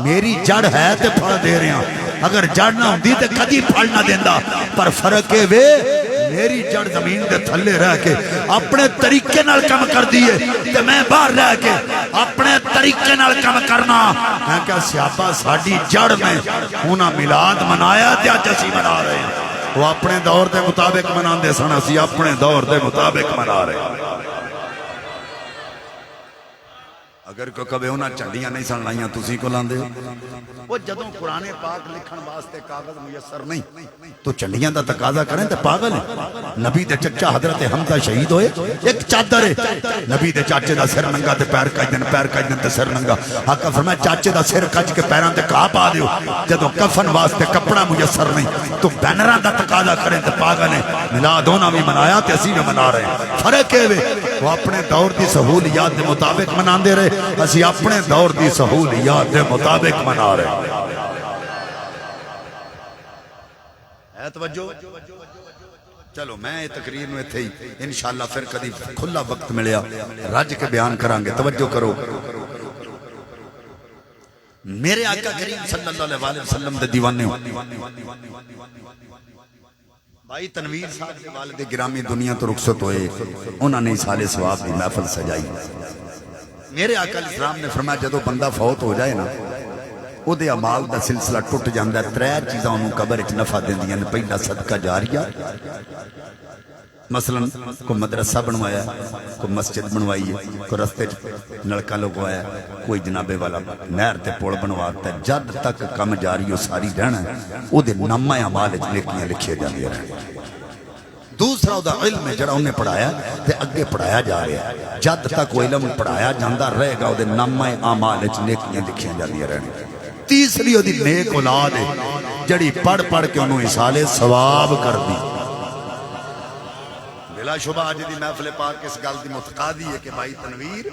میری جڑ ہے تے پھڑ دے رہے ہیں، اگر جڑ نہ ہوندی تے کدی پھڑ نہ دیندا، پر فرق ہے وے میری جڑ زمین دے تھلے رہ کے اپنے طریقے نال کم کر دیئے تے میں باہر رہ کے اپنے طریقے نال کم کرنا۔ میں کہا سیابہ ساڑی جڑ میں انہاں میلاد منایا تے آج اسی منا رہے ہیں، وہ اپنے دور دے مطابق مناندے سن، اسی اپنے دور دے مطابق منا رہے ہیں۔ اگر کوئی کبھی انہاں چنڈیاں نہیں سن لائیاں تسی کو لاندے ہو؟ وہ جدوں قرآن پاک لکھن واسطے کاغذ میسر نہیں تو چنڈیاں دا تقاضا کریں تے پاگل ہیں۔ نبی دے چچا حضرت حمزہ شہید ہوئے، ایک چادر ہے، نبی دے چاچے دا سر ننگا تے پیر کج دن، پیر کج دن تے سر ننگا۔ آقا فرمایا چاچے دا سر کج کے پیران تے کہا پا دیو، جدوں کفن واسطے کپڑا میسر نہیں تو بینران دا تقاضا کریں تے پاگل ہیں۔ میلاد ہونا بھی منایا تے اسی بھی منا رہے ہیں، فرق ہے وہ اپنے دور دی سہولیات دے مطابق مناندے رہے، اسی اپنے دور دی سہولیات دے مطابق منا رہے ہیں۔ ہے توجہ؟ چلو میں تقریر میں تھے انشاءاللہ پھر کدی کھلا وقت ملیا رج کے بیان کرانگے، توجہ کرو۔ میرے آقا کریم صلی اللہ علیہ وسلم دے دیوانے ہو، بھائی تنویر صاحب کے والد گرامی دنیا تو رخصت ہوئے، انہوں نے سال ثواب دی محفل سجائی۔ میرے آقا علیہ السلام نے فرمایا جدو بندہ فوت ہو جائے نا او دے اعمال دا سلسلہ ٹوٹ جاندا ہے، ترے چیزاں انہوں قبر وچ نفع دیندیاں نے، پہلا صدقہ جاریہ، مثلا کوئی مدرسہ بنوایا، کوئی مسجد بنوائی ہے، کوئی رستے نلکا لگوایا، کوئی جنابے والا نہر تے پول بنواتا ہے، جد تک کم جاری ہو ساری رہنا ہے او دے نامہ اعمال وچ نیکیاں لکھے جاندیاں رہنا۔ دوسرا دا علم ہے جڑا انہیں پڑھایا تے اگے پڑھایا جا رہا ہے، جد تک وہ علم پڑھایا جاندہ رہے گا دے نامہ اعمال وچ نیکیاں لکھیاں جاندیاں رہنا۔ تیسری دی نیک اولاد ہے جڑی پڑھ پڑھ کے انہوں اصالے ثواب کر دی۔ بلا شبہ آج دی محفل پاک اس گل دی متقاضی ہے کہ بھائی تنویر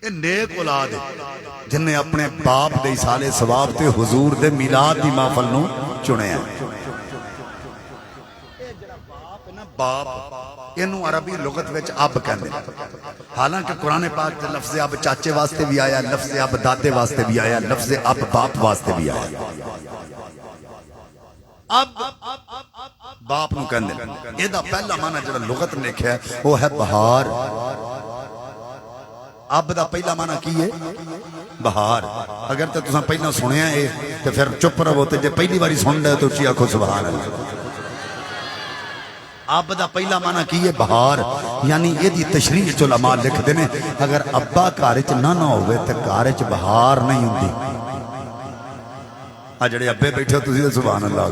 یہ نیک اولاد ہے جن نے اپنے باپ دے اصالے ثواب تے حضور دے میلاد دی محفل نو چنے ہیں۔ باپ انہوں عربی لغت وچ اب کہندے، حالانکہ قرآن پاک تے لفظ اب چاچے واسطے بھی آیا، لفظ اب دادے واسطے بھی آیا، لفظ اب باپ واسطے بھی آیا۔ اب باپ نو کہندے، یہ دا پہلا معنی جڑا لغت نے لکھا ہے وہ ہے بہار۔ اب دا پہلا معنی کی ہے؟ بہار۔ اگر تے تساں پہلا سنیا ہے تے پھر چپ رہو، تے جے پہلی باری سن رہے تو اچھی آکھو سبحان اللہ۔ اب دا پہلا معنی کی ہے بہار، یعنی یہ دی تشریح جو علماء لکھ دینے اگر ابا کارچ نہ ہوئے تے کارچ بہار نہیں ہوندی۔ جڑے ابے بیٹھے ہو تسی سبحان اللہ،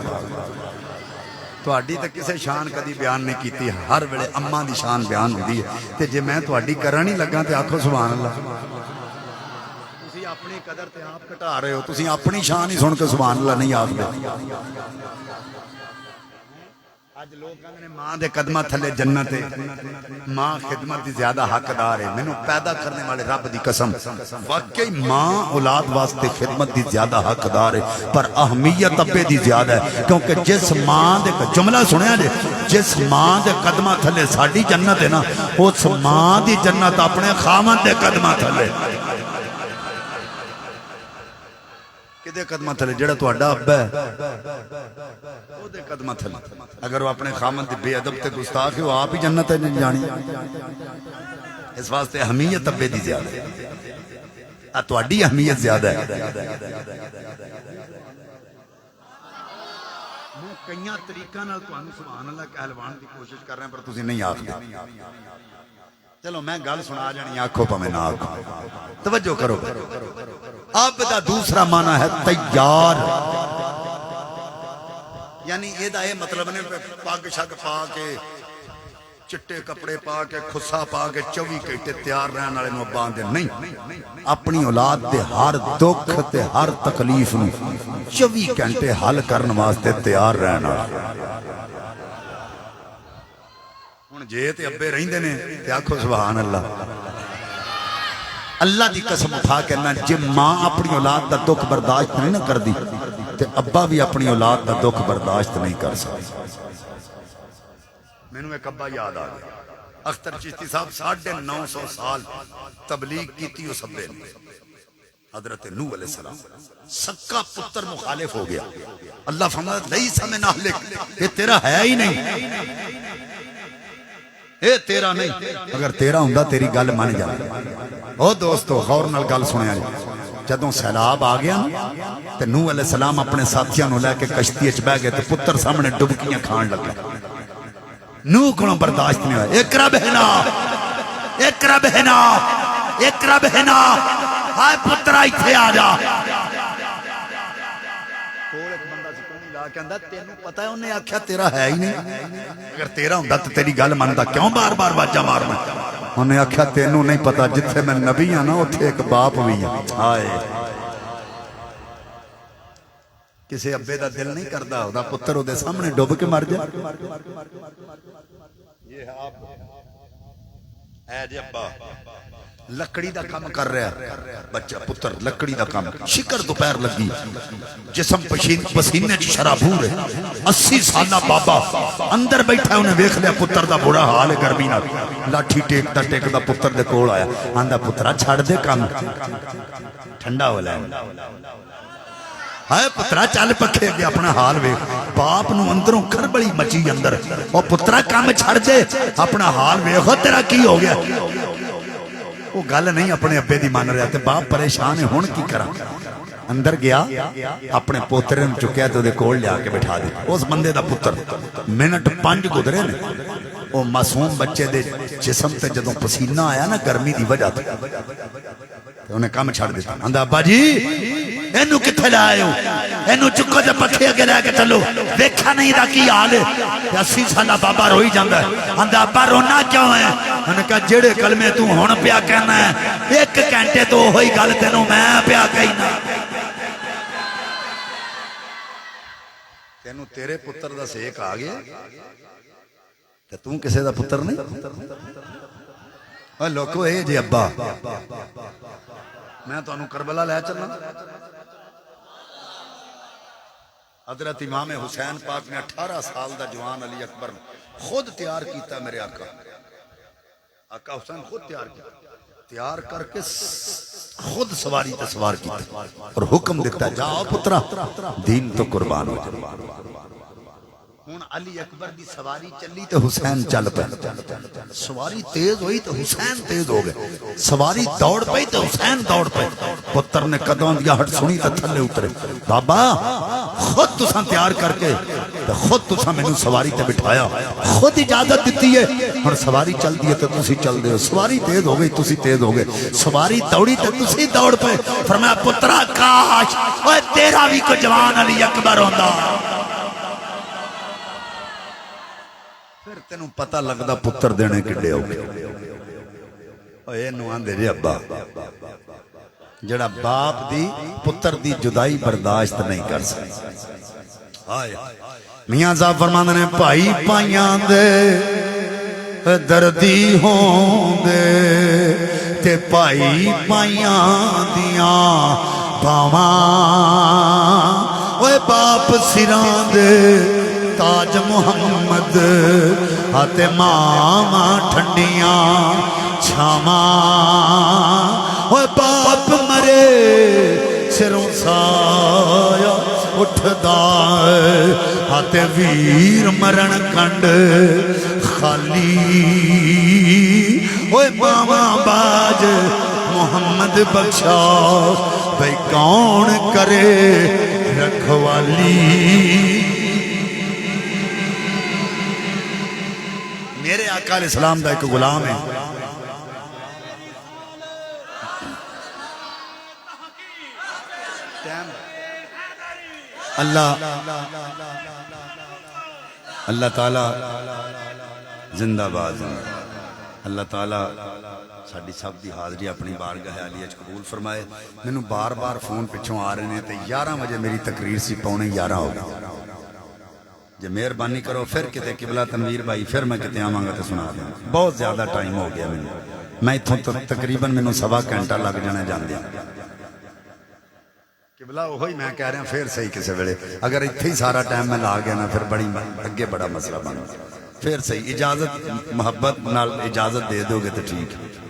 تہاڈی تے کسے شان کدی بیان نہیں کیتی، ہر ویلے اماں دی شان بیان ہوندی ہے، تے جے میں تہاڈی کرن ہی لگا تے آکھو سبحان اللہ۔ تسی اپنی قدر تے آپ گھٹا رہے ہو، تسی اپنی شان ہی سن کے سبحان اللہ نہیں آکھدے۔ اج لوگ کہندے نے ماں دے قدماں تھلے جنت ہے، ماں خدمت دی زیادہ حقدار ہے۔ مینوں پیدا کرنے والے رب دی قسم، واقعی ماں اولاد واسطے خدمت دی زیادہ حقدار ہے، پر اہمیت ابے دی زیادہ ہے، کیونکہ جس ماں دے جملہ سنیا جے، جس ماں دے قدماں تھلے ساڈی جنت ہے نا، اس ماں دی جنت اپنے خاوند دے قدماں تھلے۔ کدے قدمہ تھلے؟ جڑا تہاڈا ابا ہے او دے قدمہ تھلے۔ اگر وہ اپنے خامن دی بے ادب تے گستاخ ہے، وہ آپ ہی جنت ہے جانی۔ اس واسطے اہمیت ابے دی زیادہ ہے، تہاڈی اہمیت زیادہ ہے۔ میں کئیاں طریقاں نال تانوں سبحان اللہ کہلوان دی کوشش کر رہا ہوں، پر تسی نہیں آکھدے۔ چلو میں گل سنا جانی، آکھو پاویں نہ آکھو، توجہ کرو۔ اب دا دوسرا معنی ہے تیار، یعنی یہ دا مطلب نے پگ شگ پا کے چٹے کپڑے پا کے خسا پا کے 24 گھنٹے تیار رہن والے نوں ابا آندے نہیں، اپنی اولاد دے ہر دکھ تے ہر تکلیف نوں 24 گھنٹے حل کرن واسطے تیار رہن والا۔ ہن جے تے ابے رہندے نے تے آکھو سبحان اللہ۔ اللہ دی قسم اٹھا کے نہ، جے ماں اپنی اولاد دا دکھ برداشت نہیں نہ کر دی تے ابا بھی اپنی اولاد دا دکھ برداشت نہیں کر سکتا۔ مینوں ایک ابا یاد آ گیا، اختر چشتی صاحب 950 سال تبلیغ کیتی اس ابے نے۔ حضرت نوح علیہ السلام سکا پتر مخالف ہو گیا، اللہ فرماتا لیس من اہلک، یہ تیرا ہے ہی نہیں، اے تیرا نہیں، اگر تیرا ہوندا تیری گل مان جاندی۔ او دوستو غور نال گل سنیا جی، جدوں سیلاب آ گیا تے نوح علیہ السلام اپنے ساتھیاں نوں لے کے کشتی وچ بیٹھ گئے تے پتر سامنے ڈبکیاں کھان لگا۔ نوح کولوں برداشت نہیں ہویا، اقرا بہنا اقرا بہنا اقرا بہنا، ہائے پترا ایتھے آ جا۔ کہندا تینوں پتہ ہے انہیں آکھیا تیرا ہے ہی نہیں، اگر تیرا ہوندا تے تیری گل مندا کیوں بار بار واجا مارنا؟ انہیں آکھیا تینوں نہیں پتہ، جتھے میں نبی ہاں نا اوتھے ایک باپ بھی ہے۔ ہائے کسے ابے دا دل نہیں کردا او دا پتر او دے سامنے ڈوب کے مر جائے۔ یہ آپ اے جی ابا لکڑی دا کام کر رہا ہے، بچہ پتر لکڑی دا کام، شکر دوپہر لگی، جسم پسینے چ شرابور ہے، 80 سالہ بابا اندر بیٹھا ہے، انہیں ویکھ لیا پتر دا بڑا حال ہے گرمی نال، لاٹھی ٹیک دا پتر دے کول آیا، آندا پترا چھڑ دے کام، ٹھنڈا ہو لے، ہائے پترا چل پکھے گیا اپنا حال ویکھ۔ باپ نو اندروں کھربڑی مچی اندر، او پترا کام چھڑ دے اپنا حال ویکھ، تیرا کی ہو گیا؟ وہ گل نہیں اپنے ابے دی مان رہا تے باپ پریشان ہے، ہن کی کرا؟ اندر گیا اپنے پوترے نوں چکیا تے دے کول لیا کے بٹھا دے۔ اس بندے دا پتر منٹ 5 گزرے نے، وہ معصوم بچے دے جسم تے جدوں پسینہ آیا نا گرمی دی وجہ تے انہیں کام چھڑ دیتا۔ آندا ابا جی اینو کتھے لائے ہو؟ اینو چکو تے پکھے اگے لے کے چلو، ویکھا نہیں دا کی حال ہے؟ 80 سالہ بابا روئی جاندا ہے۔ آندا ابا رونا کیوں ہے؟ انہیں کہا جڑے کلمے تو ہن پیا کہنا ہے 1 گھنٹے تو وہی گل تینوں میں پیا کہنا۔ تینوں تیرے پتر دا سیک آ گیا تے توں کسے دا پتر نہیں؟ اوہ لوکو اے جی ابا میں تو انہوں کربلا لے چلنا۔ حضرت امام حسین پاک نے 18 سال دا جوان علی اکبر خود تیار کیتا، میرے آقا حسین خود تیار کر کے خود سواری تے سوار کیتا اور حکم دیتا جاؤ پترا دین تو قربان ہو جائے۔ ہن علی اکبر دی سواری چلی تے حسین چل پے، سواری تیز ہوئی تے حسین تیز ہو گئے، سواری دوڑ پئی تے حسین دوڑ پئے۔ پتر نے قدموں دی ہٹ سنی تے تھلے اترے، بابا خود تساں تیار کر کے تے خود تساں مینوں سواری تے بٹھایا، خود اجازت دتی ہے، ہن سواری چل دی ہے تے تسی چل دے ہو، سواری تیز ہو گئی تسی تیز ہو گئے، سواری دوڑی تے تسی دوڑ پئے۔ فرمایا پترا کاش اوے تیرا بھی کوئی جوان علی اکبر ہوندا، پھر تینوں پتہ لگدا پتر دینے کڈے اوکھے۔ اوہ اینوں آندے جی ابا جڑا باپ دی پتر دی جدائی برداشت نہیں کر سکتا۔ میاں صاحب فرماندے نے بھائی پائیاں دے دردی ہون دے تے بھائی پائیاں دیاں باواں اوے باپ سراں دے تاج محمد ہاتھے ماما ٹھنڈیاں چھاواں اوے باپ مرے سروں سایہ اٹھدا ہاتھے ویر مرن کنڈ خالی اوے ماما باج محمد بخشا بھئی کون کرے رکھوالی میرے آقا علیہ السلام دا ایک غلام ہے اللہ تعالیٰ زندہ باد اللہ تعالیٰ ساڑی سب دی حاضری اپنی بارگاہ عالیہ قبول فرمائے میں بار بار فون پچھوں آ رہے ہیں تو 11 بجے میری تقریر سی پونے 11 ہو گئی جب مہربانی کرو پھر کتے قبلہ تنویر بھائی پھر میں کتے آمانگا تو سنا دیں بہت زیادہ ٹائم ہو گیا میں اتھوں تقریباً میں 1.25 گھنٹہ لگ جانا جان دیا قبلہ وہی میں کہہ رہا ہوں پھر صحیح کسے ویلے اگر اتھے ہی سارا ٹائم میں لا گیا نا پھر بڑی اگے بڑا مسئلہ بنا پھر صحیح اجازت محبت نال اجازت دے دو گے تو ٹھیک ہے